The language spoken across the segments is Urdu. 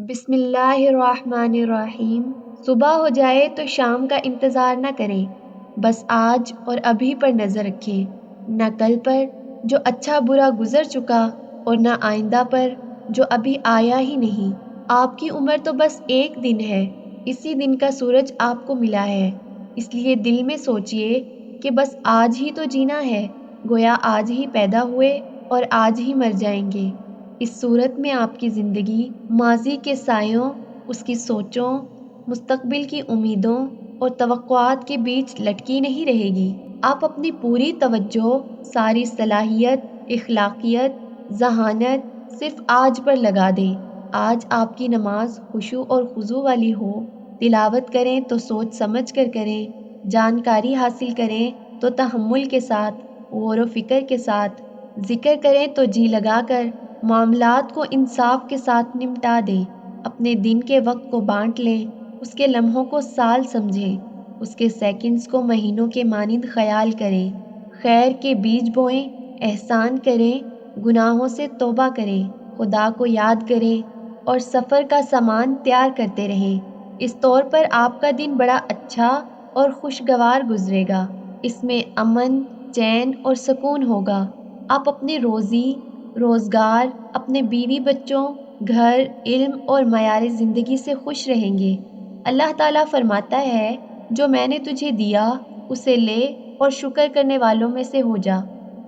بسم اللہ الرحمن الرحیم۔ صبح ہو جائے تو شام کا انتظار نہ کریں، بس آج اور ابھی پر نظر رکھیں، نہ کل پر جو اچھا برا گزر چکا اور نہ آئندہ پر جو ابھی آیا ہی نہیں۔ آپ کی عمر تو بس ایک دن ہے، اسی دن کا سورج آپ کو ملا ہے، اس لیے دل میں سوچئے کہ بس آج ہی تو جینا ہے، گویا آج ہی پیدا ہوئے اور آج ہی مر جائیں گے۔ اس صورت میں آپ کی زندگی ماضی کے سایوں، اس کی سوچوں، مستقبل کی امیدوں اور توقعات کے بیچ لٹکی نہیں رہے گی۔ آپ اپنی پوری توجہ، ساری صلاحیت، اخلاقیت، ذہانت صرف آج پر لگا دیں۔ آج آپ کی نماز خشوع اور خضوع والی ہو، تلاوت کریں تو سوچ سمجھ کر کریں، جانکاری حاصل کریں تو تحمل کے ساتھ، غور و فکر کے ساتھ، ذکر کریں تو جی لگا کر، معاملات کو انصاف کے ساتھ نمٹا دیں، اپنے دن کے وقت کو بانٹ لیں، اس کے لمحوں کو سال سمجھیں، اس کے سیکنڈز کو مہینوں کے مانند خیال کریں، خیر کے بیج بوئیں، احسان کریں، گناہوں سے توبہ کریں، خدا کو یاد کریں اور سفر کا سامان تیار کرتے رہیں۔ اس طور پر آپ کا دن بڑا اچھا اور خوشگوار گزرے گا، اس میں امن، چین اور سکون ہوگا۔ آپ اپنی روزی، روزگار، اپنے بیوی بچوں، گھر، علم اور معیار زندگی سے خوش رہیں گے۔ اللہ تعالیٰ فرماتا ہے، جو میں نے تجھے دیا اسے لے اور شکر کرنے والوں میں سے ہو جا۔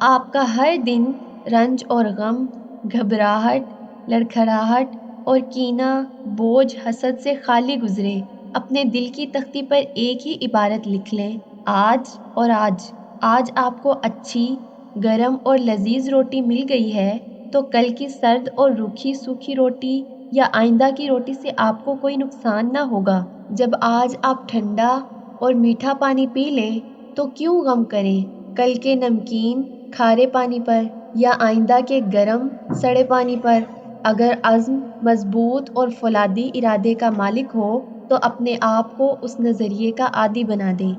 آپ کا ہر دن رنج اور غم، گھبراہٹ، لڑکھڑاہٹ اور کینہ، بوجھ، حسد سے خالی گزرے۔ اپنے دل کی تختی پر ایک ہی عبارت لکھ لیں، آج اور آج۔ آج آپ کو اچھی، گرم اور لذیذ روٹی مل گئی ہے تو کل کی سرد اور روکھی سوکھی روٹی یا آئندہ کی روٹی سے آپ کو کوئی نقصان نہ ہوگا۔ جب آج آپ ٹھنڈا اور میٹھا پانی پی لیں تو کیوں غم کریں کل کے نمکین، کھارے پانی پر یا آئندہ کے گرم، سڑے پانی پر۔ اگر عزم مضبوط اور فولادی ارادے کا مالک ہو تو اپنے آپ کو اس نظریے کا عادی بنا دیں